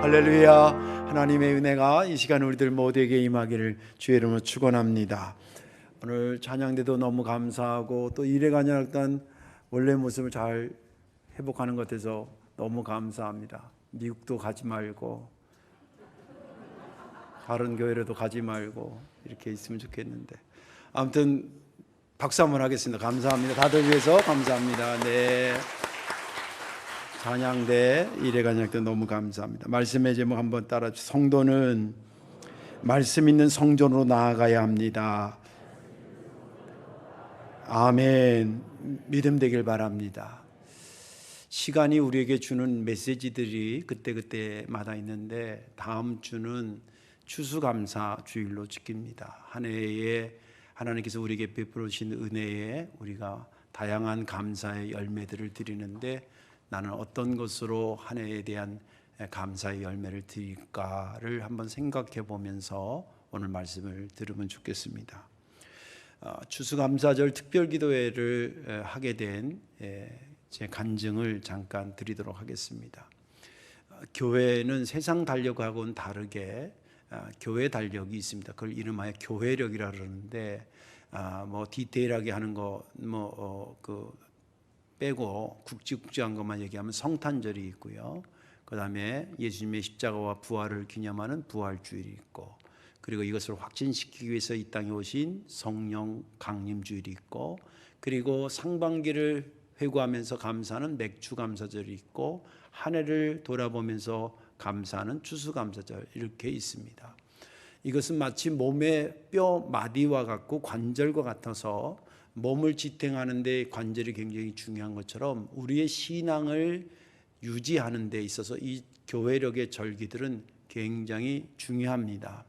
할렐루야. 하나님의 은혜가 이 시간 우리들 모두에게 임하기를 주의 이름으로 축원합니다. 오늘 찬양대도 너무 감사하고 또 일해가냐던 원래 모습을 잘 회복하는 것 같아서 너무 감사합니다. 미국도 가지 말고 다른 교회로도 가지 말고 이렇게 있으면 좋겠는데, 아무튼 박수 한번 하겠습니다. 감사합니다. 다들 위해서 감사합니다. 네. 찬양대 일해가냐때 너무 감사합니다. 말씀의 제목 한번 따라 주세요. 성도는 말씀 있는 성전으로 나아가야 합니다. 아멘. 믿음 되길 바랍니다. 시간이 우리에게 주는 메시지들이 그때그때마다 있는데, 다음 주는 추수감사 주일로 지킵니다. 한 해에 하나님께서 우리에게 베풀어 주신 은혜에 우리가 다양한 감사의 열매들을 드리는데, 나는 어떤 것으로 한 해에 대한 감사의 열매를 드릴까를 한번 생각해 보면서 오늘 말씀을 들으면 좋겠습니다. 추수감사절 특별기도회를 하게 된 제 간증을 잠깐 드리도록 하겠습니다. 교회는 세상 달력하고는 다르게 교회 달력이 있습니다. 그걸 이름하여 교회력이라 그러는데, 뭐 디테일하게 하는 거 빼고 굵직굵직한 것만 얘기하면 성탄절이 있고요. 그 다음에 예수님의 십자가와 부활을 기념하는 부활주일이 있고, 그리고 이것을 확진시키기 위해서 이 땅에 오신 성령 강림주일이 있고, 그리고 상반기를 회고하면서 감사하는 맥주감사절이 있고, 한 해를 돌아보면서 감사하는 추수감사절, 이렇게 있습니다. 이것은 마치 몸의 뼈 마디와 같고 관절과 같아서 몸을 지탱하는 데 관절이 굉장히 중요한 것처럼 우리의 신앙을 유지하는 데 있어서 이 교회력의 절기들은 굉장히 중요합니다.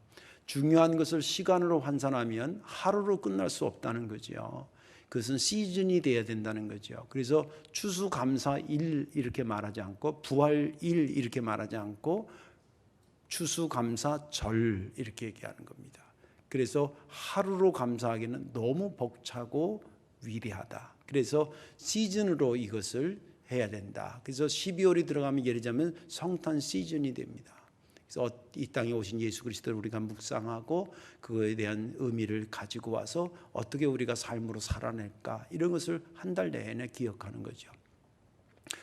중요한 것을 시간으로 환산하면 하루로 끝날 수 없다는 거죠. 그것은 시즌이 돼야 된다는 거죠. 그래서 추수감사일 이렇게 말하지 않고, 부활일 이렇게 말하지 않고, 추수감사절 이렇게 얘기하는 겁니다. 그래서 하루로 감사하기는 너무 벅차고 위대하다. 그래서 시즌으로 이것을 해야 된다. 그래서 12월이 들어가면 예를 들자면 성탄 시즌이 됩니다. 그래서 이 땅에 오신 예수 그리스도를 우리가 묵상하고 그거에 대한 의미를 가지고 와서 어떻게 우리가 삶으로 살아낼까, 이런 것을 한 달 내내 기억하는 거죠.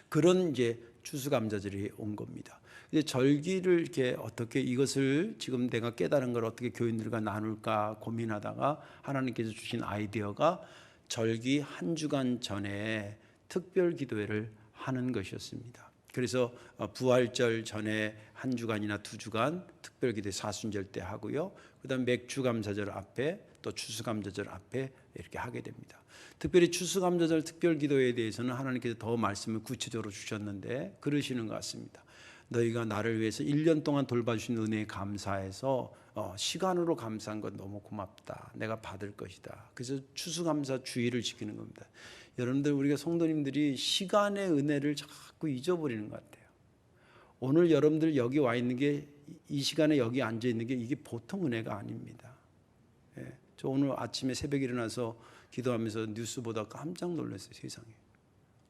그런 이제 추수감사절이 온 겁니다. 이제 절기를 이렇게 어떻게 이것을 지금 내가 깨달은 걸 어떻게 교인들과 나눌까 고민하다가 하나님께서 주신 아이디어가 절기 한 주간 전에 특별 기도회를 하는 것이었습니다. 그래서 부활절 전에 한 주간이나 두 주간 특별 기도회 사순절 때 하고요. 그다음 맥주감사절 앞에 또 추수감사절 앞에 이렇게 하게 됩니다. 특별히 추수감사절 특별 기도회에 대해서는 하나님께서 더 말씀을 구체적으로 주셨는데 그러시는 것 같습니다. 너희가 나를 위해서 1년 동안 돌봐주신 은혜에 감사해서 시간으로 감사한 건 너무 고맙다. 내가 받을 것이다. 그래서 추수감사 주일을 지키는 겁니다. 여러분들, 우리가 성도님들이 시간의 은혜를 자꾸 잊어버리는 것 같아요. 오늘 여러분들 여기 와 있는 게, 이 시간에 여기 앉아 있는 게 이게 보통 은혜가 아닙니다. 저 오늘 아침에 새벽에 일어나서 기도하면서 뉴스 보다 깜짝 놀랐어요. 세상에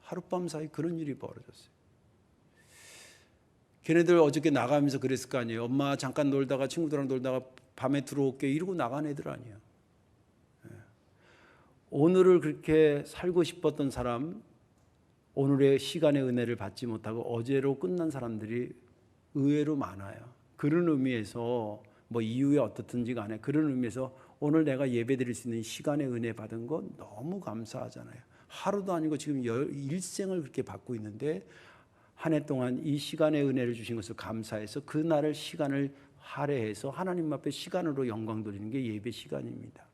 하룻밤 사이 그런 일이 벌어졌어요. 걔네들 어저께 나가면서 그랬을 거 아니에요. 엄마 잠깐 놀다가 친구들이랑 놀다가 밤에 들어올게 이러고 나간 애들 아니에요. 오늘을 그렇게 살고 싶었던 사람, 오늘의 시간의 은혜를 받지 못하고 어제로 끝난 사람들이 의외로 많아요. 그런 의미에서 뭐 이유에 어떻든지 간에 그런 의미에서 오늘 내가 예배드릴 수 있는 시간의 은혜 받은 건 너무 감사하잖아요. 하루도 아니고 지금 일생을 그렇게 받고 있는데, 한 해 동안 이 시간의 은혜를 주신 것을 감사해서 그날을 시간을 할애해서 하나님 앞에 시간으로 영광 돌리는 게 예배 시간입니다.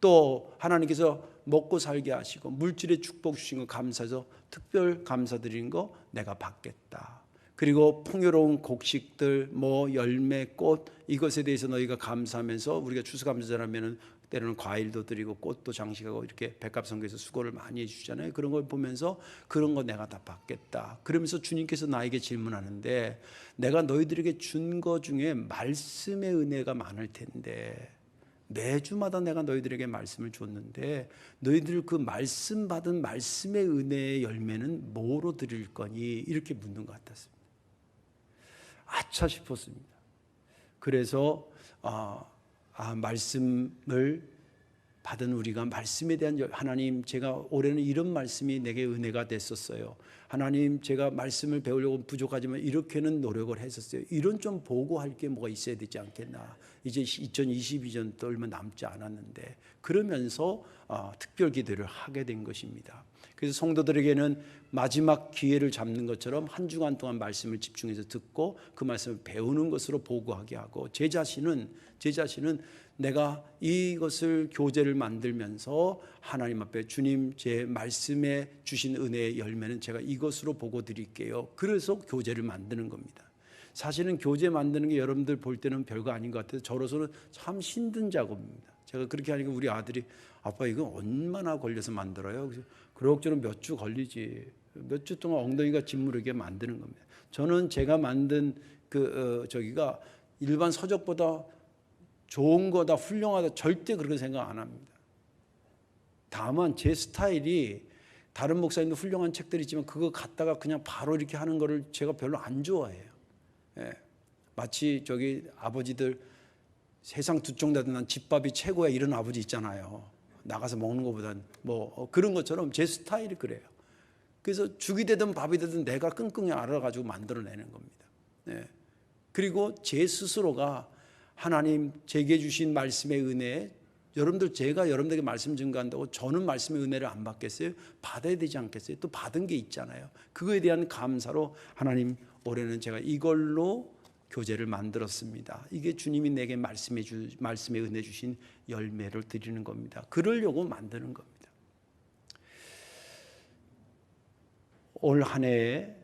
또 하나님께서 먹고 살게 하시고 물질의 축복 주신 거 감사해서 특별 감사드리는 거 내가 받겠다. 그리고 풍요로운 곡식들, 뭐 열매, 꽃, 이것에 대해서 너희가 감사하면서, 우리가 추수감사절하면은 때로는 과일도 드리고 꽃도 장식하고 이렇게 백합성교에서 수고를 많이 해주잖아요. 그런 걸 보면서 그런 거 내가 다 받겠다. 그러면서 주님께서 나에게 질문하는데, 내가 너희들에게 준 거 중에 말씀의 은혜가 많을 텐데, 매주마다 내가 너희들에게 말씀을 줬는데 너희들 그 말씀 받은 말씀의 은혜의 열매는 뭐로 드릴 거니? 이렇게 묻는 것 같았습니다. 아차 싶었습니다. 그래서 말씀을 받은 우리가 말씀에 대한 하나님, 제가 올해는 이런 말씀이 내게 은혜가 됐었어요. 하나님, 제가 말씀을 배우려고 부족하지만 이렇게는 노력을 했었어요. 이런 좀 보고할 게 뭐가 있어야 되지 않겠나. 이제 2022년도 얼마 남지 않았는데 그러면서 특별 기도를 하게 된 것입니다. 그래서 성도들에게는 마지막 기회를 잡는 것처럼 한 주간 동안 말씀을 집중해서 듣고 그 말씀을 배우는 것으로 보고하게 하고, 제 자신은 내가 이것을 교재를 만들면서 하나님 앞에 주님, 제 말씀에 주신 은혜의 열매는 제가 이것으로 보고 드릴게요. 그래서 교재를 만드는 겁니다. 사실은 교재 만드는 게 여러분들 볼 때는 별거 아닌 것 같아서 저로서는 참 힘든 작업입니다. 제가 그렇게 하니까 우리 아들이 아빠 이거 얼마나 걸려서 만들어요? 그럭저럭 몇 주 걸리지. 몇 주 동안 엉덩이가 짓무르게 만드는 겁니다. 저는 제가 만든 저기가 일반 서적보다 좋은 거다, 훌륭하다 절대 그렇게 생각 안 합니다. 다만 제 스타일이 다른 목사님도 훌륭한 책들이 있지만 그거 갖다가 그냥 바로 이렇게 하는 거를 제가 별로 안 좋아해요. 예. 마치 저기 아버지들 세상 두 쪽 나도 난 집밥이 최고야 이런 아버지 있잖아요. 나가서 먹는 것보단 뭐 그런 것처럼 제 스타일이 그래요. 그래서 죽이 되든 밥이 되든 내가 끙끙이 알아가지고 만들어내는 겁니다. 예. 그리고 제 스스로가 하나님 제게 주신 말씀의 은혜, 제가 여러분들에게 말씀 증거한다고 저는 말씀의 은혜를 안 받겠어요? 받아야 되지 않겠어요? 또 받은 게 있잖아요. 그거에 대한 감사로 하나님, 올해는 제가 이걸로 교재를 만들었습니다. 이게 주님이 내게 말씀의 은혜 주신 열매를 드리는 겁니다. 그러려고 만드는 겁니다. 올 한 해에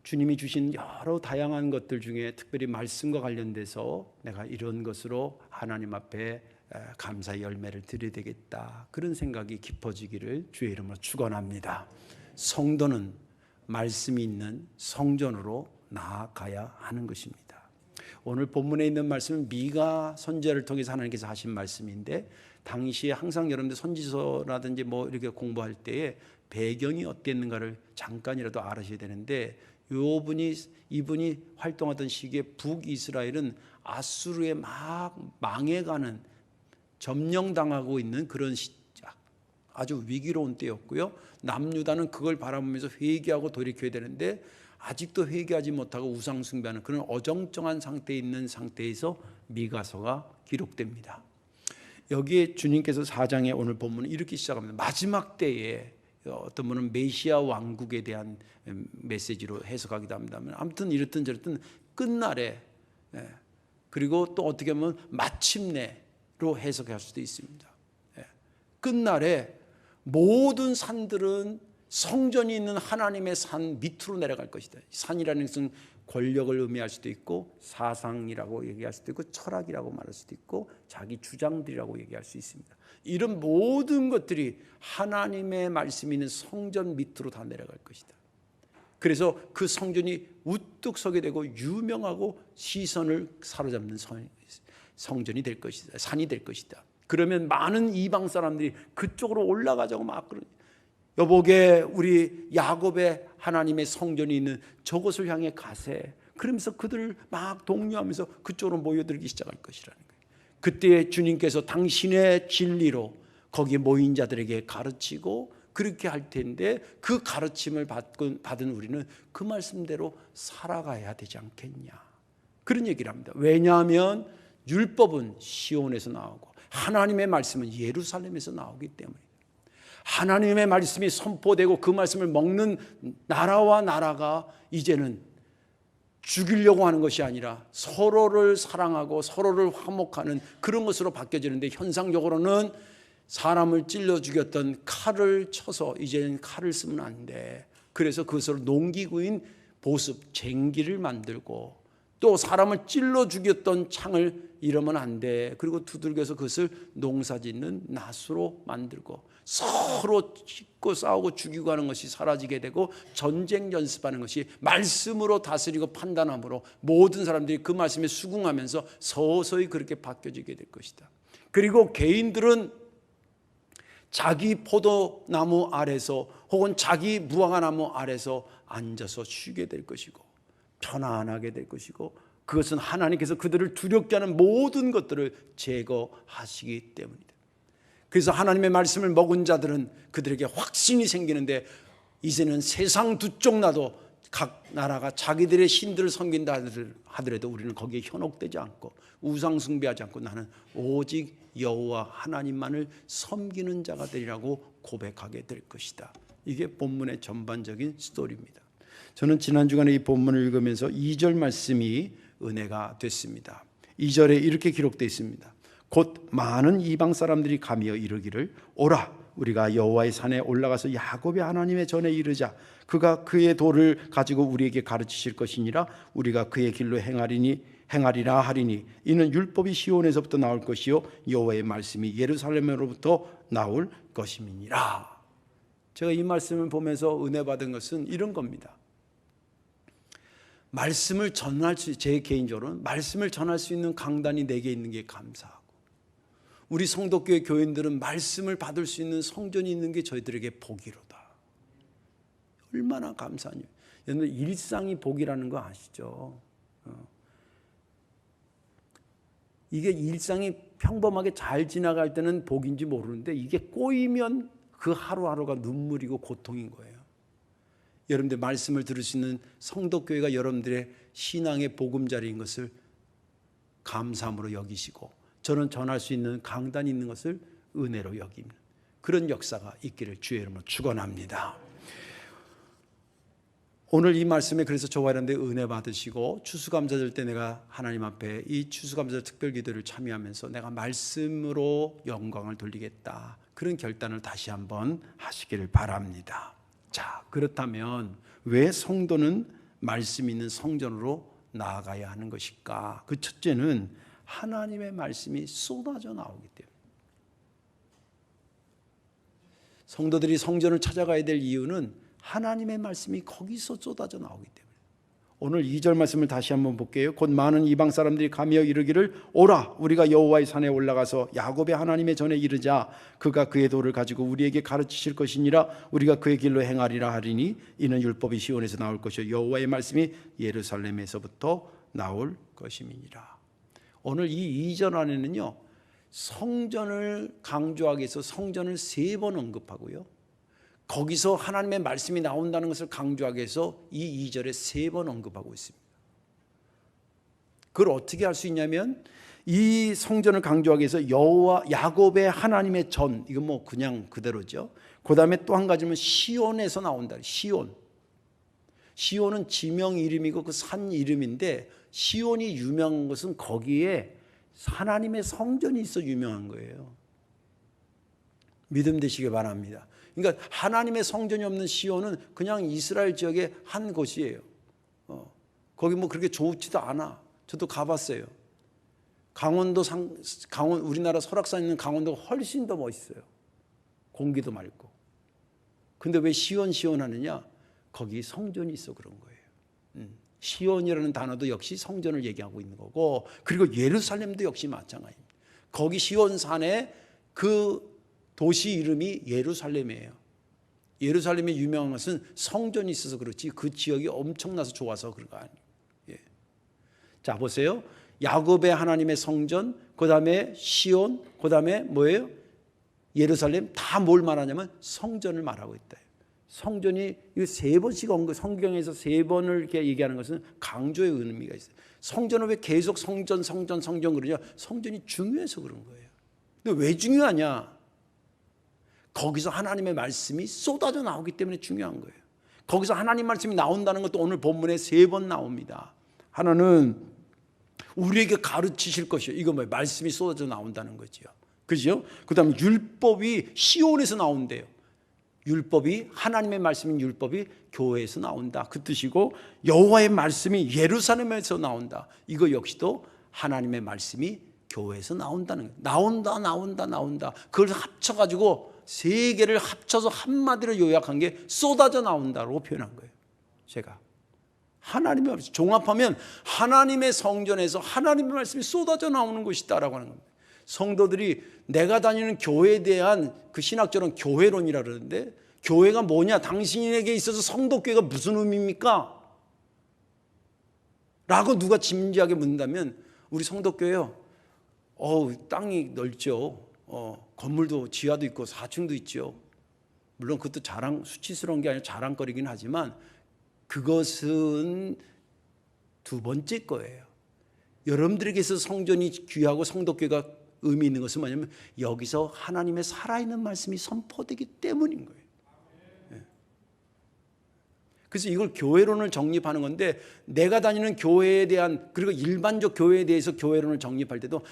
주님이 주신 여러 다양한 것들 중에 특별히 말씀과 관련돼서 내가 이런 것으로 하나님 앞에 감사의 열매를 드려야 되겠다, 그런 생각이 깊어지기를 주의 이름으로 축원합니다. 성도는 말씀이 있는 성전으로 나아가야 하는 것입니다. 오늘 본문에 있는 말씀은 미가 선지자를 통해서 하나님께서 하신 말씀인데, 당시에 항상 여러분들 선지서라든지 뭐 이렇게 공부할 때에 배경이 어땠는가를 잠깐이라도 알아셔야 되는데, 이분이 활동하던 시기에 북이스라엘은 아수르에 막 망해가는, 점령당하고 있는 그런 아주 위기로운 때였고요. 남유다는 그걸 바라보면서 회개하고 돌이켜야 되는데 아직도 회개하지 못하고 우상 숭배하는 그런 어정쩡한 상태에 있는 상태에서 미가서가 기록됩니다. 여기에 주님께서 4장에 오늘 본문은 이렇게 시작합니다. 마지막 때에, 어떤 분은 메시아 왕국에 대한 메시지로 해석하기도 합니다만, 아무튼 이렇든 저렇든 끝날에, 그리고 또 어떻게 보면 마침내로 해석할 수도 있습니다. 끝날에 모든 산들은 성전이 있는 하나님의 산 밑으로 내려갈 것이다. 산이라는 것은 권력을 의미할 수도 있고, 사상이라고 얘기할 수도 있고, 철학이라고 말할 수도 있고, 자기 주장들이라고 얘기할 수 있습니다. 이런 모든 것들이 하나님의 말씀이 있는 성전 밑으로 다 내려갈 것이다. 그래서 그 성전이 우뚝 서게 되고 유명하고 시선을 사로잡는 성전이 될 것이다. 산이 될 것이다. 그러면 많은 이방 사람들이 그쪽으로 올라가자고 막 그러니, 여보게 우리 야곱의 하나님의 성전이 있는 저곳을 향해 가세. 그러면서 그들을 막 독려하면서 그쪽으로 모여들기 시작할 것이라는 거예요. 그때 주님께서 당신의 진리로 거기에 모인 자들에게 가르치고 그렇게 할 텐데, 그 가르침을 받은 우리는 그 말씀대로 살아가야 되지 않겠냐, 그런 얘기를 합니다. 왜냐하면 율법은 시온에서 나오고 하나님의 말씀은 예루살렘에서 나오기 때문에, 하나님의 말씀이 선포되고 그 말씀을 먹는 나라와 나라가 이제는 죽이려고 하는 것이 아니라 서로를 사랑하고 서로를 화목하는 그런 것으로 바뀌어지는데, 현상적으로는 사람을 찔러 죽였던 칼을 쳐서 이제는 칼을 쓰면 안 돼. 그래서 그것을 농기구인 보습, 쟁기를 만들고, 또 사람을 찔러 죽였던 창을 이러면 안 돼. 그리고 두들겨서 그것을 농사짓는 낫으로 만들고, 서로 찢고 싸우고 죽이고 하는 것이 사라지게 되고, 전쟁 연습하는 것이 말씀으로 다스리고 판단함으로 모든 사람들이 그 말씀에 수긍하면서 서서히 그렇게 바뀌어지게 될 것이다. 그리고 개인들은 자기 포도나무 아래서 혹은 자기 무화과나무 아래서 앉아서 쉬게 될 것이고, 편안하게 될 것이고 그것은 하나님께서 그들을 두렵게 하는 모든 것들을 제거하시기 때문이다. 그래서 하나님의 말씀을 먹은 자들은 그들에게 확신이 생기는데 이제는 세상 두 쪽 나도 각 나라가 자기들의 신들을 섬긴다 하더라도 우리는 거기에 현혹되지 않고 우상 숭배하지 않고 나는 오직 여호와 하나님만을 섬기는 자가 되리라고 고백하게 될 것이다. 이게 본문의 전반적인 스토리입니다. 저는 지난 주간에 이 본문을 읽으면서 2절 말씀이 은혜가 됐습니다. 2절에 이렇게 기록되어 있습니다. 곧 많은 이방 사람들이 가며 이르기를 오라 우리가 여호와의 산에 올라가서 야곱의 하나님의 전에 이르자 그가 그의 도를 가지고 우리에게 가르치실 것이니라 우리가 그의 길로 행하리라 하리니 이는 율법이 시온에서부터 나올 것이요 여호와의 말씀이 예루살렘으로부터 나올 것임이니라. 제가 이 말씀을 보면서 은혜 받은 것은 이런 겁니다. 말씀을 전할 수, 제 개인적으로는 말씀을 전할 수 있는 강단이 내게 있는 게 감사하고 우리 성도교회 교인들은 말씀을 받을 수 있는 성전이 있는 게 저희들에게 복이로다. 얼마나 감사하니. 여러분 일상이 복이라는 거 아시죠? 이게 일상이 평범하게 잘 지나갈 때는 복인지 모르는데 이게 꼬이면 그 하루하루가 눈물이고 고통인 거예요. 여러분들 말씀을 들을 수 있는 성도교회가 여러분들의 신앙의 보금자리인 것을 감사함으로 여기시고 저는 전할 수 있는 강단이 있는 것을 은혜로 여깁니다. 그런 역사가 있기를 주의 이름으로 축원합니다. 오늘 이 말씀에 그래서 저와 여러분들 은혜 받으시고 추수감사절 때 내가 하나님 앞에 이 추수감사절 특별기도를 참여하면서 내가 말씀으로 영광을 돌리겠다. 그런 결단을 다시 한번 하시기를 바랍니다. 자, 그렇다면 왜 성도는 말씀 있는 성전으로 나아가야 하는 것일까? 그 첫째는 하나님의 말씀이 쏟아져 나오기 때문에. 성도들이 성전을 찾아가야 될 이유는 하나님의 말씀이 거기서 쏟아져 나오기 때문에. 오늘 2절 말씀을 다시 한번 볼게요. 곧 많은 이방 사람들이 가며 이르기를 오라 우리가 여호와의 산에 올라가서 야곱의 하나님의 전에 이르자 그가 그의 도를 가지고 우리에게 가르치실 것이니라 우리가 그의 길로 행하리라 하리니 이는 율법이 시온에서 나올 것이요 여호와의 말씀이 예루살렘에서부터 나올 것임이니라. 오늘 이 2절 안에는요 성전을 강조하기 위해서 성전을 3번 언급하고요 거기서 하나님의 말씀이 나온다는 것을 강조하기 위해서 이 2절에 3번 언급하고 있습니다. 그걸 어떻게 할 수 있냐면 이 성전을 강조하기 위해서 여호와 야곱의 하나님의 전, 이건 뭐 그냥 그대로죠. 그 다음에 또 한 가지는 시온에서 나온다. 시온은 지명 이름이고 그 산 이름인데 시온이 유명한 것은 거기에 하나님의 성전이 있어 유명한 거예요. 믿음 되시기 바랍니다. 그러니까 하나님의 성전이 없는 시온은 그냥 이스라엘 지역의 한 곳이에요. 거기 뭐 그렇게 좋지도 않아. 저도 가봤어요. 우리나라 설악산에 있는 강원도가 훨씬 더 멋있어요. 공기도 맑고. 근데 왜 시온 하느냐? 거기 성전이 있어 그런 거예요. 시온이라는 단어도 역시 성전을 얘기하고 있는 거고 그리고 예루살렘도 역시 마찬가지입니다. 거기 시온산에 그 도시 이름이 예루살렘이에요. 예루살렘이 유명한 것은 성전이 있어서 그렇지 그 지역이 엄청나서 좋아서 그런 거 아니에요. 예. 자 보세요. 야곱의 하나님의 성전, 그 다음에 시온, 그 다음에 뭐예요? 예루살렘 다 뭘 말하냐면 성전을 말하고 있다. 성전이 3번씩 언급, 성경에서 3번을 이렇게 얘기하는 것은 강조의 의미가 있어요. 성전은 왜 계속 성전 그러냐? 성전이 중요해서 그런 거예요. 근데 왜 중요하냐? 거기서 하나님의 말씀이 쏟아져 나오기 때문에 중요한 거예요. 거기서 하나님 말씀이 나온다는 것도 오늘 본문에 3번 나옵니다. 하나는 우리에게 가르치실 것이요. 이거 뭐예요? 말씀이 쏟아져 나온다는 거죠. 그죠? 그 다음에 율법이 시온에서 나온대요. 율법이 하나님의 말씀인 율법이 교회에서 나온다. 그 뜻이고 여호와의 말씀이 예루살렘에서 나온다. 이거 역시도 하나님의 말씀이 교회에서 나온다는 거예요. 나온다. 그걸 합쳐가지고 3개를 합쳐서 한마디로 요약한 게 쏟아져 나온다고 표현한 거예요. 제가 하나님의 말씀 종합하면 하나님의 성전에서 하나님의 말씀이 쏟아져 나오는 것이다라고 하는 겁니다. 성도들이 내가 다니는 교회에 대한 그 신학적으로는 교회론이라 그러는데 교회가 뭐냐? 당신에게 있어서 성도교회가 무슨 의미입니까? 라고 누가 진지하게 묻는다면 우리 성덕교회요, 땅이 넓죠. 건물도 지하도 있고 4층도 있죠. 물론 그것도 수치스러운 게 아니라 자랑거리긴 하지만 그것은 두 번째 거예요. 여러분들에게서 성전이 귀하고 성덕교회가 의미 있는 것은 뭐냐면 여기서 하나님의 살아있는 말씀이 선포되기 때문인 거예요. 그래서 이걸 교회론을 정립하는 건데, 내가 다니는 교회에 대한, 그리고 일반적 교회에 대해서 교회론을 정립할 때도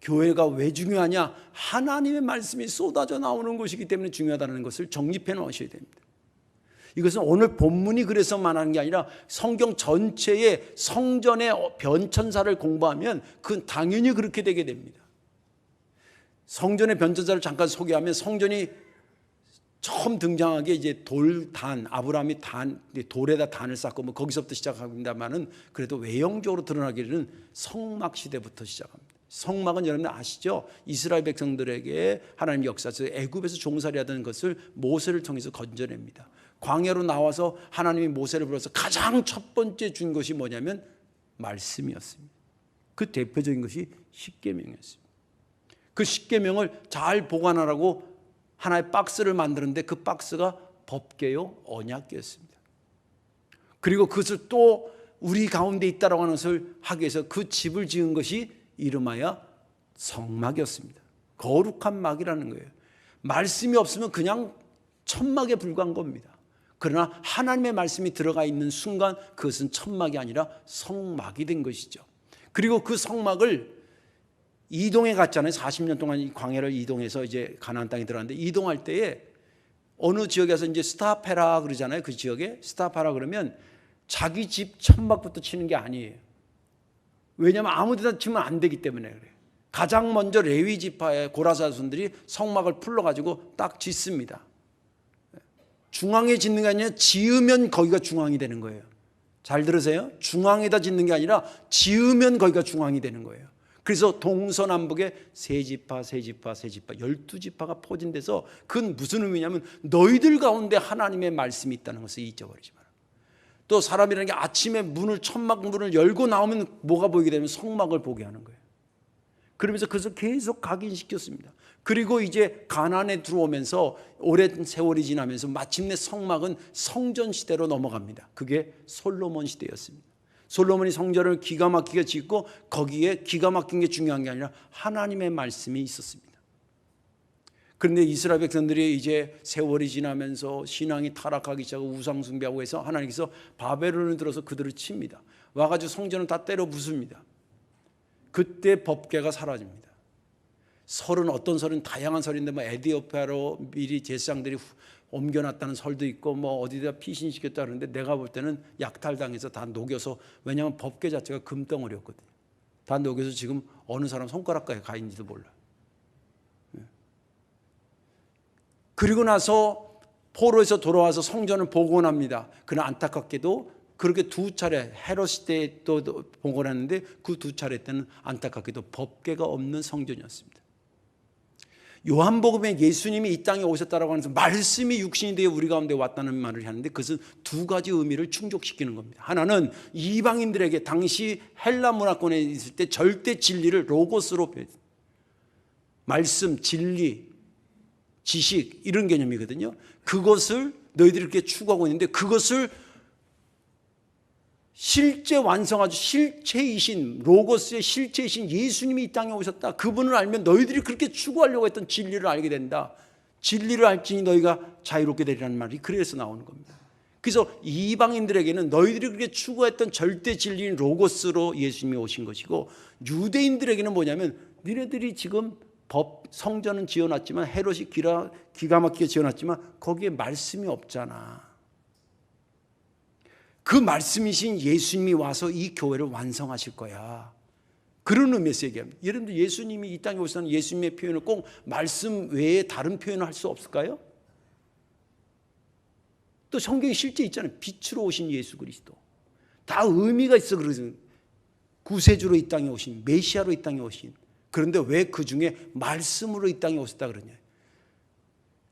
교회가 왜 중요하냐? 하나님의 말씀이 쏟아져 나오는 것이기 때문에 중요하다는 것을 정립해 놓으셔야 됩니다. 이것은 오늘 본문이 그래서 말하는 게 아니라 성경 전체의 성전의 변천사를 공부하면 그건 당연히 그렇게 되게 됩니다. 성전의 변천사를 잠깐 소개하면, 성전이 처음 등장하게 이제 아브라함이 돌에다 단을 쌓고 뭐 거기서부터 시작합니다만은, 그래도 외형적으로 드러나기는 성막 시대부터 시작합니다. 성막은 여러분 아시죠? 이스라엘 백성들에게 하나님 역사에서 애굽에서 종살이하던 것을 모세를 통해서 건져냅니다. 광야로 나와서 하나님이 모세를 불러서 가장 첫 번째 준 것이 뭐냐면 말씀이었습니다. 그 대표적인 것이 십계명이었습니다. 그 십계명을 잘 보관하라고 하나의 박스를 만드는데 그 박스가 법궤요 언약궤였습니다. 그리고 그것을 또 우리 가운데 있다라고 하는 것을 하기 위해서 그 집을 지은 것이 이름하여 성막이었습니다. 거룩한 막이라는 거예요. 말씀이 없으면 그냥 천막에 불과한 겁니다. 그러나 하나님의 말씀이 들어가 있는 순간 그것은 천막이 아니라 성막이 된 것이죠. 그리고 그 성막을 이동해 갔잖아요. 40년 동안 이 광야를 이동해서 이제 가나안 땅에 들어갔는데, 이동할 때에 어느 지역에서 이제 스탑해라 그러잖아요. 그 지역에 스탑하라 그러면 자기 집 천막부터 치는 게 아니에요. 왜냐하면 아무 데나 치면 안 되기 때문에 그래요. 가장 먼저 레위 지파의 고라사 자손들이 성막을 풀러가지고 딱 짓습니다. 중앙에 짓는 게 아니라 지으면 거기가 중앙이 되는 거예요. 잘 들으세요? 중앙에다 짓는 게 아니라 지으면 거기가 중앙이 되는 거예요. 그래서 동서남북에 세 지파 12지파가 포진돼서, 그건 무슨 의미냐면 너희들 가운데 하나님의 말씀이 있다는 것을 잊어버리지 마라. 또 사람이라는 게 아침에 천막 문을 열고 나오면 뭐가 보이게 되면 성막을 보게 하는 거예요. 그러면서 그것을 계속 각인시켰습니다. 그리고 이제 가나안에 들어오면서 오랜 세월이 지나면서 마침내 성막은 성전 시대로 넘어갑니다. 그게 솔로몬 시대였습니다. 솔로몬이 성전을 기가 막히게 짓고 거기에 기가 막힌 게 중요한 게 아니라 하나님의 말씀이 있었습니다. 그런데 이스라엘 백성들이 이제 세월이 지나면서 신앙이 타락하기 시작하고 우상 숭배하고 해서 하나님께서 바벨론을 들어서 그들을 칩니다. 와가지고 성전을 다 때려 부숩니다. 그때 법궤가 사라집니다. 어떤 설은 다양한 설인데 뭐 에디오피아로 미리 제사장들이 옮겨놨다는 설도 있고 뭐 어디다 피신시켰다 그러는데, 내가 볼 때는 약탈당해서 다 녹여서, 왜냐하면 법궤 자체가 금덩어리였거든요. 다 녹여서 지금 어느 사람 손가락가에 가 있는지도 몰라. 그리고 나서 포로에서 돌아와서 성전을 복원합니다. 그러나 안타깝게도 그렇게 두 차례, 헤롯 시대에 또 복원했는데 그 두 차례 때는 안타깝게도 법궤가 없는 성전이었습니다. 요한복음에 예수님이 이 땅에 오셨다라고 하면서 말씀이 육신이 되어 우리 가운데 왔다는 말을 하는데, 그것은 두 가지 의미를 충족시키는 겁니다. 하나는 이방인들에게 당시 헬라 문화권에 있을 때 절대 진리를 로고스로 표현해요. 말씀, 진리, 지식 이런 개념이거든요. 그것을 너희들이 이렇게 추구하고 있는데, 그것을 실제 완성하죠. 실체이신 로고스의 실체이신 예수님이 이 땅에 오셨다. 그분을 알면 너희들이 그렇게 추구하려고 했던 진리를 알게 된다. 진리를 알지니 너희가 자유롭게 되리라는 말이 그래서 나오는 겁니다. 그래서 이방인들에게는 너희들이 그렇게 추구했던 절대 진리인 로고스로 예수님이 오신 것이고, 유대인들에게는 뭐냐면 니네들이 지금 성전은 지어놨지만, 헤롯이 기가 막히게 지어놨지만 거기에 말씀이 없잖아. 그 말씀이신 예수님이 와서 이 교회를 완성하실 거야. 그런 의미에서 얘기합니다. 여러분들 예수님이 이 땅에 오시는 예수님의 표현을 꼭 말씀 외에 다른 표현을 할 수 없을까요? 또 성경에 실제 있잖아요. 빛으로 오신 예수 그리스도. 다 의미가 있어. 그래서 구세주로 이 땅에 오신, 메시아로 이 땅에 오신. 그런데 왜 그 중에 말씀으로 이 땅에 오셨다 그러냐?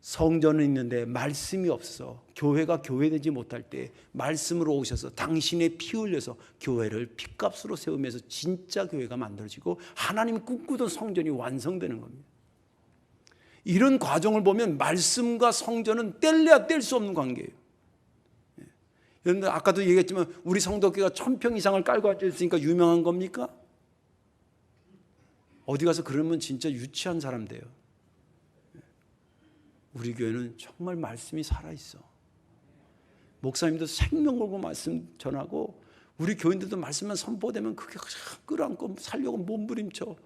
성전은 있는데 말씀이 없어 교회가 교회되지 못할 때 말씀으로 오셔서 당신의 피 흘려서 교회를 핏값으로 세우면서 진짜 교회가 만들어지고 하나님이 꿈꾸던 성전이 완성되는 겁니다. 이런 과정을 보면 말씀과 성전은 뗄래야 뗄 수 없는 관계예요. 여러분들 아까도 얘기했지만 우리 성도교회가 1000평 이상을 깔고 앉아있으니까 유명한 겁니까? 어디 가서 그러면 진짜 유치한 사람 돼요. 우리 교회는 정말 말씀이 살아있어. 목사님도 생명 걸고 말씀 전하고 우리 교인들도 말씀만 선포되면 그게 끌어안고 살려고 몸부림쳐.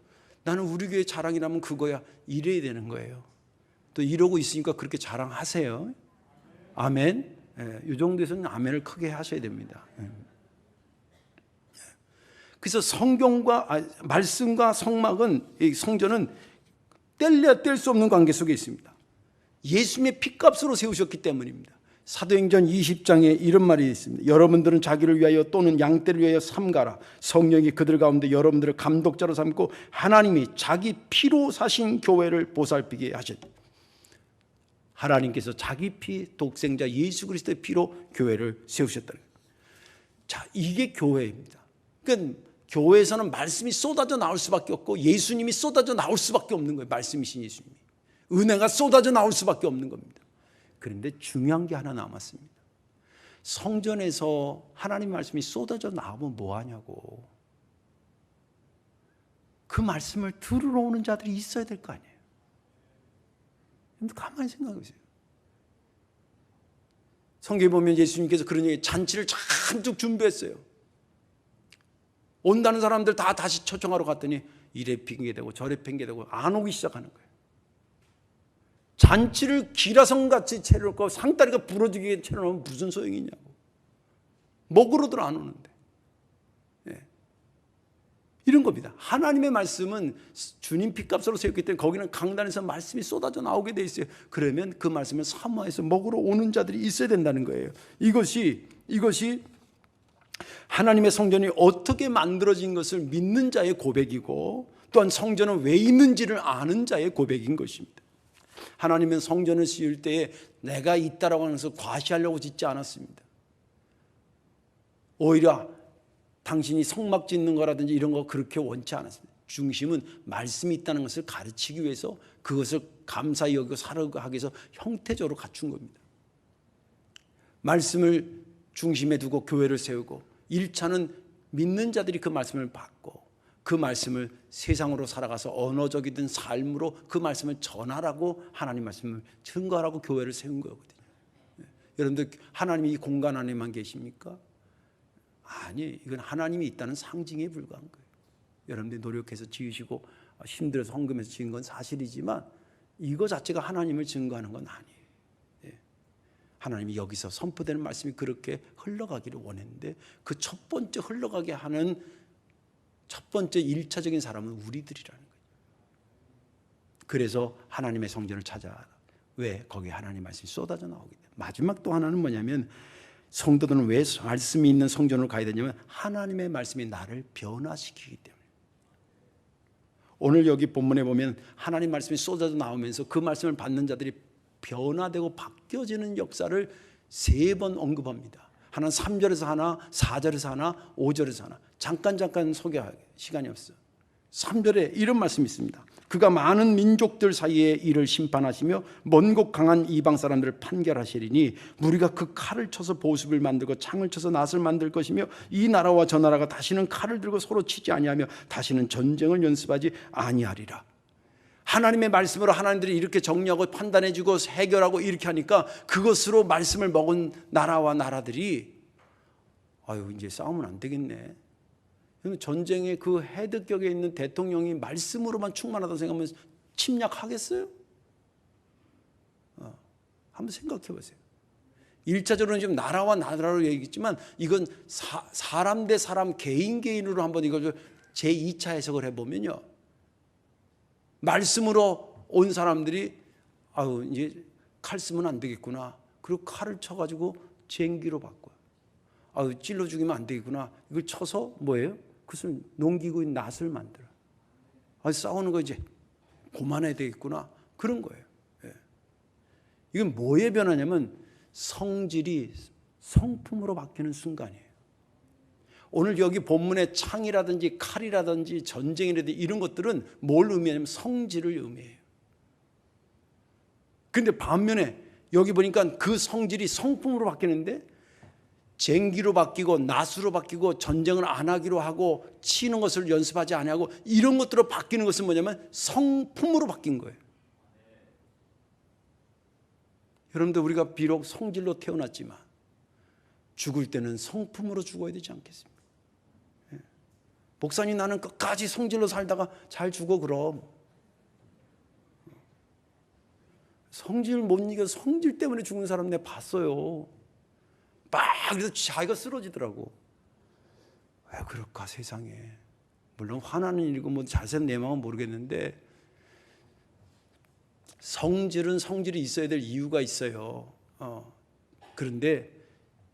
나는 우리 교회 자랑이라면 그거야. 이래야 되는 거예요. 또 이러고 있으니까 그렇게 자랑하세요. 아멘. 이 정도에서는 아멘을 크게 하셔야 됩니다. 그래서 말씀과 이 성전은 뗄래야 뗄 수 없는 관계 속에 있습니다. 예수님의 핏값으로 세우셨기 때문입니다. 사도행전 20장에 이런 말이 있습니다. 여러분들은 자기를 위하여 또는 양떼를 위하여 삼가라. 성령이 그들 가운데 여러분들을 감독자로 삼고 하나님이 자기 피로 사신 교회를 보살피게 하셨다. 하나님께서 자기 피 독생자 예수 그리스도의 피로 교회를 세우셨다는 거예요. 자, 이게 교회입니다. 그러니까 교회에서는 말씀이 쏟아져 나올 수밖에 없고 예수님이 쏟아져 나올 수밖에 없는 거예요. 말씀이신 예수님이. 은혜가 쏟아져 나올 수밖에 없는 겁니다. 그런데 중요한 게 하나 남았습니다. 성전에서 하나님 말씀이 쏟아져 나오면 뭐하냐고. 그 말씀을 들으러 오는 자들이 있어야 될 거 아니에요. 가만히 생각해 보세요. 성경에 보면 예수님께서 그런 얘기 잔치를 잔뜩 준비했어요. 온다는 사람들 다 다시 초청하러 갔더니 이래 핑계대고 저래 핑계대고 안 오기 시작하는 거예요. 잔치를 기라성같이 차려놓고 상다리가 부러지게 차려놓으면 무슨 소용이 있냐고. 먹으러들 안 오는데. 네. 이런 겁니다. 하나님의 말씀은 주님 핏값으로 세웠기 때문에 거기는 강단에서 말씀이 쏟아져 나오게 돼 있어요. 그러면 그 말씀을 사모해서 먹으러 오는 자들이 있어야 된다는 거예요. 이것이 하나님의 성전이 어떻게 만들어진 것을 믿는 자의 고백이고 또한 성전은 왜 있는지를 아는 자의 고백인 것입니다. 하나님은 성전을 지을 때에 내가 있다라고 하면서 과시하려고 짓지 않았습니다. 오히려 당신이 성막 짓는 거라든지 이런 거 그렇게 원치 않았습니다. 중심은 말씀이 있다는 것을 가르치기 위해서 그것을 감사히 여기고 살아가기 위해서 형태적으로 갖춘 겁니다. 말씀을 중심에 두고 교회를 세우고 1차는 믿는 자들이 그 말씀을 받고 그 말씀을 세상으로 살아가서 언어적이든 삶으로 그 말씀을 전하라고 하나님 말씀을 증거하라고 교회를 세운 거거든요. 여러분들 하나님이 이 공간 안에만 계십니까? 아니, 이건 하나님이 있다는 상징에 불과한 거예요. 여러분들이 노력해서 지으시고 힘들어서 헌금해서 지은 건 사실이지만 이거 자체가 하나님을 증거하는 건 아니에요. 하나님이 여기서 선포되는 말씀이 그렇게 흘러가기를 원했는데 그 첫 번째 흘러가게 하는 첫 번째 1차적인 사람은 우리들이라는 거예요. 그래서 하나님의 성전을 찾아라. 왜? 거기에 하나님의 말씀이 쏟아져 나오기 때문에. 마지막 또 하나는 뭐냐면 성도들은 왜 말씀이 있는 성전으로 가야 되냐면 하나님의 말씀이 나를 변화시키기 때문에. 오늘 여기 본문에 보면 하나님 말씀이 쏟아져 나오면서 그 말씀을 받는 자들이 변화되고 바뀌어지는 역사를 3번 언급합니다. 하나는 3절에서 하나, 4절에서 하나, 5절에서 하나. 잠깐 소개할 시간이 없어요. 3절에 이런 말씀이 있습니다. 그가 많은 민족들 사이에 이를 심판하시며 먼 곳 강한 이방 사람들을 판결하시리니 무리가 그 칼을 쳐서 보습을 만들고 창을 쳐서 낫을 만들 것이며 이 나라와 저 나라가 다시는 칼을 들고 서로 치지 아니하며 다시는 전쟁을 연습하지 아니하리라. 하나님의 말씀으로 하나님들이 이렇게 정리하고 판단해주고 해결하고 이렇게 하니까 그것으로 말씀을 먹은 나라와 나라들이 아유 이제 싸우면 안 되겠네. 전쟁의 그 헤드격에 있는 대통령이 말씀으로만 충만하다고 생각하면 침략하겠어요? 한번 생각해 보세요. 1차적으로는 지금 나라와 나라로 얘기했지만 이건 사람 대 사람 개인으로 한번 이걸 제2차 해석을 해보면요. 말씀으로 온 사람들이 아유 이제 칼 쓰면 안 되겠구나. 그리고 칼을 쳐가지고 쟁기로 바꿔요. 아유 찔러 죽이면 안 되겠구나. 이걸 쳐서 뭐예요? 그것을 농기구의 낫을 만들어. 아 싸우는 거 이제 그만해야 되겠구나. 그런 거예요. 예. 이건 뭐에 변하냐면 성질이 성품으로 바뀌는 순간이에요. 오늘 여기 본문의 창이라든지 칼이라든지 전쟁이라든지 이런 것들은 뭘 의미하냐면 성질을 의미해요. 근데 반면에 여기 보니까 그 성질이 성품으로 바뀌는데 쟁기로 바뀌고 낫으로 바뀌고 전쟁을 안 하기로 하고 치는 것을 연습하지 아니하고 이런 것들로 바뀌는 것은 뭐냐면 성품으로 바뀐 거예요. 여러분들 우리가 비록 성질로 태어났지만 죽을 때는 성품으로 죽어야 되지 않겠습니까? 목사님 나는 끝까지 성질로 살다가 잘 죽어. 그럼 성질을 못 이겨 성질 때문에 죽는 사람 내가 봤어요. 막 그래서 자기가 쓰러지더라고. 왜 그럴까 세상에. 물론 화나는 일이고 뭐 자세한 내 마음은 모르겠는데 성질은 성질이 있어야 될 이유가 있어요. 그런데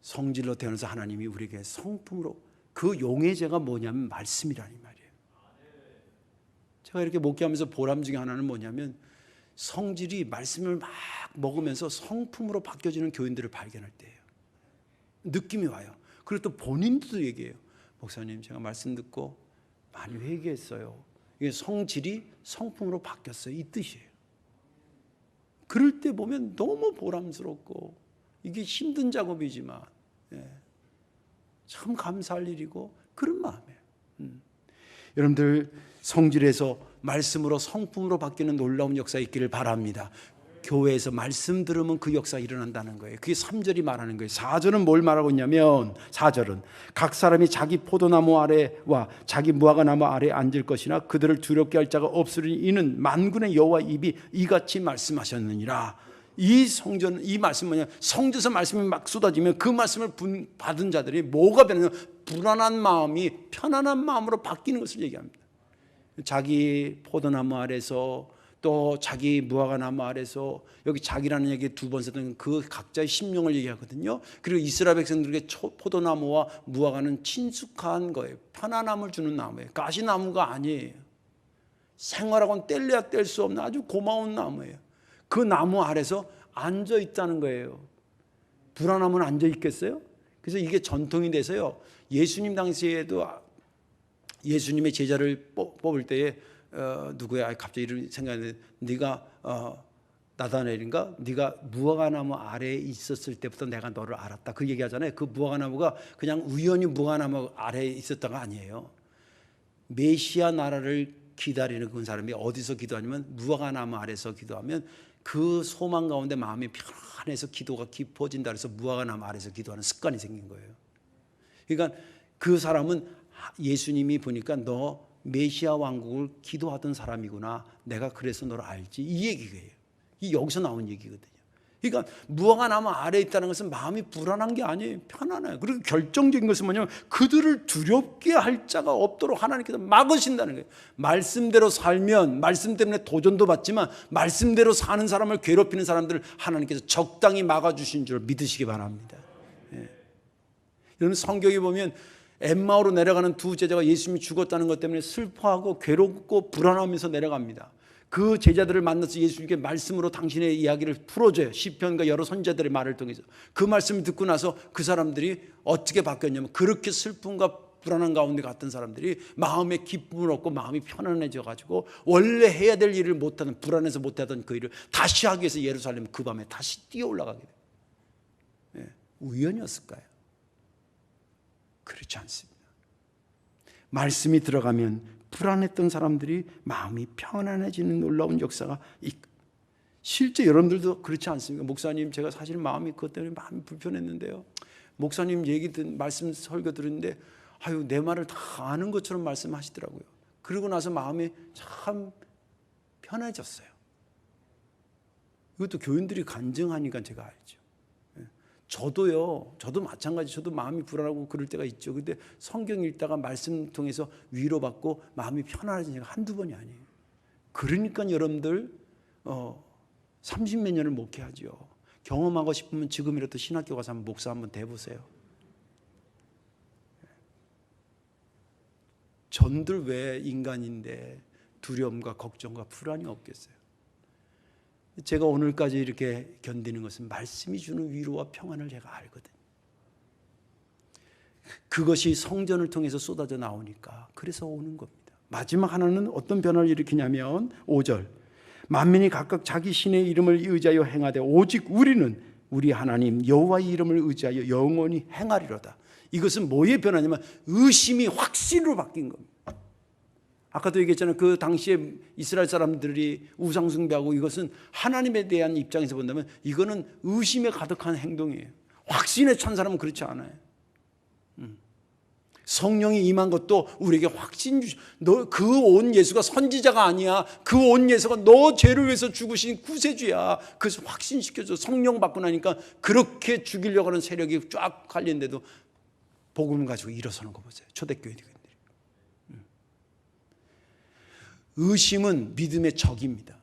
성질로 태어나서 하나님이 우리에게 성품으로 그 용의제가 뭐냐면 말씀이라는 말이에요. 제가 이렇게 목회하면서 보람 중에 하나는 뭐냐면 성질이 말씀을 막 먹으면서 성품으로 바뀌어지는 교인들을 발견할 때예요. 느낌이 와요. 그리고 또 본인도 얘기해요. 목사님 제가 말씀 듣고 많이 회개했어요. 이게 성질이 성품으로 바뀌었어요. 이 뜻이에요. 그럴 때 보면 너무 보람스럽고 이게 힘든 작업이지만 참 감사할 일이고 그런 마음이에요. 여러분들 성질에서 말씀으로 성품으로 바뀌는 놀라운 역사 있기를 바랍니다. 교회에서 말씀 들으면 그 역사 일어난다는 거예요. 그게 3절이 말하는 거예요. 4절은 뭘 말하고 있냐면 4절은 각 사람이 자기 포도나무 아래와 자기 무화과나무 아래에 앉을 것이나 그들을 두렵게 할 자가 없으리니 이는 만군의 여호와 입이 이같이 말씀하셨느니라. 이 성전, 이 말씀 뭐냐? 성전에서 말씀이 막 쏟아지면 그 말씀을 받은 자들이 뭐가 변하냐? 불안한 마음이 편안한 마음으로 바뀌는 것을 얘기합니다. 자기 포도나무 아래서 또 자기 무화과나무 아래서 여기 자기라는 얘기 두 번 썼던 그 각자의 심령을 얘기하거든요. 그리고 이스라엘 백성들에게 포도나무와 무화과는 친숙한 거예요. 편안함을 주는 나무예요. 가시나무가 아니에요. 생활하고는 뗄래야 뗄 수 없는 아주 고마운 나무예요. 그 나무 아래서 앉아 있다는 거예요. 불안하면 앉아 있겠어요? 그래서 이게 전통이 돼서요. 예수님 당시에도 예수님의 제자를 뽑을 때에 누구야? 갑자기 이름 생각나는데 네가 나다나엘인가? 네가 무화과나무 아래에 있었을 때부터 내가 너를 알았다. 그 얘기하잖아요. 그 무화과나무가 그냥 우연히 무화과나무 아래에 있었다가 아니에요. 메시아 나라를 기다리는 그 사람이 어디서 기도하냐면 무화과나무 아래서 기도하면 그 소망 가운데 마음이 편안해서 기도가 깊어진다 그래서 무화과나무 아래서 기도하는 습관이 생긴 거예요. 그러니까 그 사람은 예수님이 보니까 너 메시아 왕국을 기도하던 사람이구나. 내가 그래서 너를 알지. 이 얘기예요. 이 여기서 나온 얘기거든요. 그러니까 무화과나무 아래에 있다는 것은 마음이 불안한 게 아니에요. 편안해요. 그리고 결정적인 것은 뭐냐면 그들을 두렵게 할 자가 없도록 하나님께서 막으신다는 거예요. 말씀대로 살면 말씀 때문에 도전도 받지만 말씀대로 사는 사람을 괴롭히는 사람들을 하나님께서 적당히 막아주신 줄 믿으시기 바랍니다. 여러분 성경에 보면 엠마오로 내려가는 두 제자가 예수님이 죽었다는 것 때문에 슬퍼하고 괴롭고 불안하면서 내려갑니다. 그 제자들을 만나서 예수님께 말씀으로 당신의 이야기를 풀어줘요. 시편과 여러 선지자들의 말을 통해서. 그 말씀을 듣고 나서 그 사람들이 어떻게 바뀌었냐면 그렇게 슬픔과 불안한 가운데 갔던 사람들이 마음에 기쁨을 얻고 마음이 편안해져 가지고 원래 해야 될 일을 못하는 불안해서 못하던 그 일을 다시 하기 위해서 예루살렘 그 밤에 다시 뛰어 올라가게 돼요. 우연이었을까요? 그렇지 않습니다. 말씀이 들어가면 불안했던 사람들이 마음이 편안해지는 놀라운 역사가 실제 여러분들도 그렇지 않습니까? 목사님 제가 사실 마음이 그것 때문에 마음이 불편했는데요. 목사님 얘기 말씀 설교 들었는데 아유 내 말을 다 아는 것처럼 말씀하시더라고요. 그러고 나서 마음이 참 편해졌어요. 이것도 교인들이 간증하니까 제가 알죠. 저도 마찬가지. 저도 마음이 불안하고 그럴 때가 있죠. 근데 성경 읽다가 말씀 통해서 위로받고 마음이 편안해진 적이 한두 번이 아니에요. 그러니까 여러분들 30몇 년을 목회하죠. 경험하고 싶으면 지금이라도 신학교 가서 한번 목사 한번 대보세요. 전들 왜 인간인데 두려움과 걱정과 불안이 없겠어요. 제가 오늘까지 이렇게 견디는 것은 말씀이 주는 위로와 평안을 제가 알거든요. 그것이 성전을 통해서 쏟아져 나오니까 그래서 오는 겁니다. 마지막 하나는 어떤 변화를 일으키냐면 5절, 만민이 각각 자기 신의 이름을 의지하여 행하되 오직 우리는 우리 하나님 여호와의 이름을 의지하여 영원히 행하리로다. 이것은 뭐의 변화냐면 의심이 확신으로 바뀐 겁니다. 아까도 얘기했잖아요. 그 당시에 이스라엘 사람들이 우상 숭배하고 이것은 하나님에 대한 입장에서 본다면 이거는 의심에 가득한 행동이에요. 확신에 찬 사람은 그렇지 않아요. 성령이 임한 것도 우리에게 확신 주시. 너 그 온 예수가 선지자가 아니야. 그 온 예수가 너 죄를 위해서 죽으신 구세주야. 그래서 확신시켜줘. 성령 받고 나니까 그렇게 죽이려고 하는 세력이 쫙 갈리는데도 복음을 가지고 일어서는 거 보세요. 초대교회들이. 의심은 믿음의 적입니다.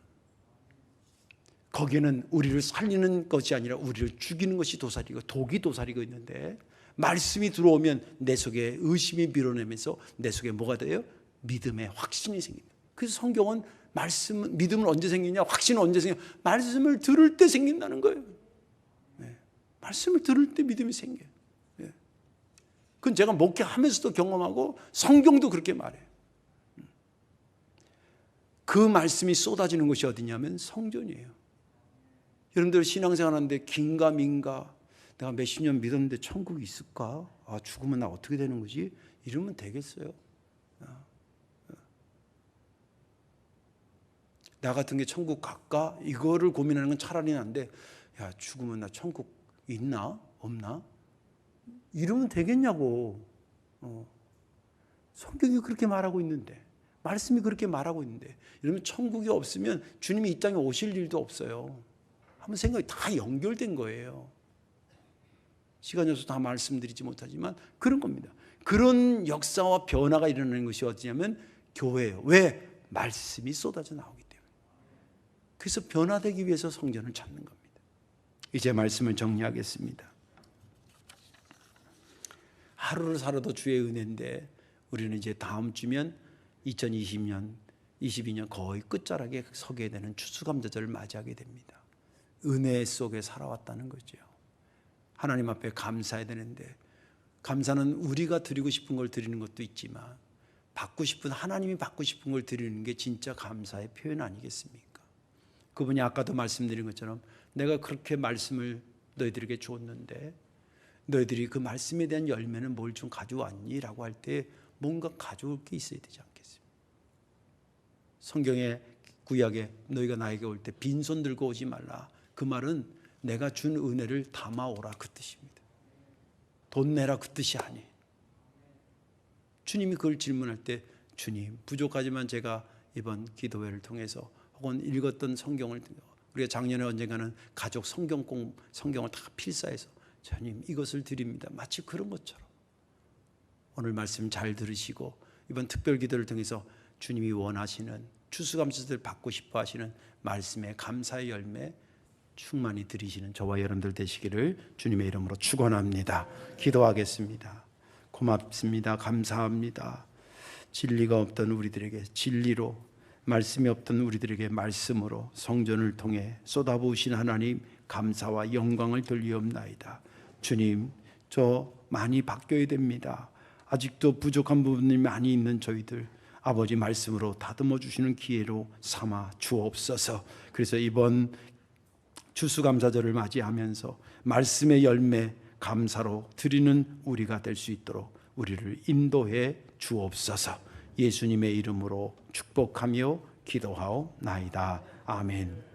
거기에는 우리를 살리는 것이 아니라 우리를 죽이는 것이 도살이고 독이 도살이고 있는데, 말씀이 들어오면 내 속에 의심이 밀어내면서 내 속에 뭐가 돼요? 믿음의 확신이 생깁니다. 그래서 성경은 믿음은 언제 생기냐? 확신은 언제 생기냐? 말씀을 들을 때 생긴다는 거예요. 네. 말씀을 들을 때 믿음이 생겨요. 네. 그건 제가 목회하면서도 경험하고 성경도 그렇게 말해요. 그 말씀이 쏟아지는 곳이 어디냐면 성전이에요. 여러분들 신앙생활 하는데 긴가민가, 내가 몇십 년 믿었는데 천국이 있을까? 죽으면 나 어떻게 되는 거지? 이러면 되겠어요? 나 같은 게 천국 갈까? 이거를 고민하는 건 차라리 난데, 야, 죽으면 나 천국 있나? 없나? 이러면 되겠냐고. 성경이 그렇게 말하고 있는데, 말씀이 그렇게 말하고 있는데, 이러면 천국이 없으면 주님이 이 땅에 오실 일도 없어요. 한번 생각이 다 연결된 거예요. 시간이 없어서 다 말씀드리지 못하지만 그런 겁니다. 그런 역사와 변화가 일어나는 것이 어디냐면 교회예요. 왜? 말씀이 쏟아져 나오기 때문에. 그래서 변화되기 위해서 성전을 찾는 겁니다. 이제 말씀을 정리하겠습니다. 하루를 살아도 주의 은혜인데 우리는 이제 다음 주면 2020년, 22년 거의 끝자락에 서게 되는 추수감사절을 맞이하게 됩니다. 은혜 속에 살아왔다는 거죠. 하나님 앞에 감사해야 되는데, 감사는 우리가 드리고 싶은 걸 드리는 것도 있지만 받고 싶은, 하나님이 받고 싶은 걸 드리는 게 진짜 감사의 표현 아니겠습니까? 그분이 아까도 말씀드린 것처럼 내가 그렇게 말씀을 너희들에게 주었는데 너희들이 그 말씀에 대한 열매는 뭘 좀 가져왔니? 라고 할 때 뭔가 가져올 게 있어야 되지 않겠습니까? 성경의 구약에 너희가 나에게 올 때 빈손 들고 오지 말라. 그 말은 내가 준 은혜를 담아오라, 그 뜻입니다. 돈 내라, 그 뜻이 아니에요. 주님이 그걸 질문할 때, 주님 부족하지만 제가 이번 기도회를 통해서 혹은 읽었던 성경을, 우리가 작년에 언젠가는 가족 성경을 다 필사해서 주님 이것을 드립니다, 마치 그런 것처럼 오늘 말씀 잘 들으시고 이번 특별 기도를 통해서 주님이 원하시는 추수감사를 받고 싶어 하시는 말씀의 감사의 열매 충만히 드리시는 저와 여러분들 되시기를 주님의 이름으로 축원합니다. 기도하겠습니다. 고맙습니다. 감사합니다. 진리가 없던 우리들에게 진리로, 말씀이 없던 우리들에게 말씀으로 성전을 통해 쏟아부으신 하나님 감사와 영광을 돌리옵나이다. 주님, 저 많이 바뀌어야 됩니다. 아직도 부족한 부분이 많이 있는 저희들 아버지 말씀으로 다듬어 주시는 기회로 삼아 주옵소서. 그래서 이번 추수감사절을 맞이하면서 말씀의 열매 감사로 드리는 우리가 될 수 있도록 우리를 인도해 주옵소서. 예수님의 이름으로 축복하며 기도하옵나이다. 아멘.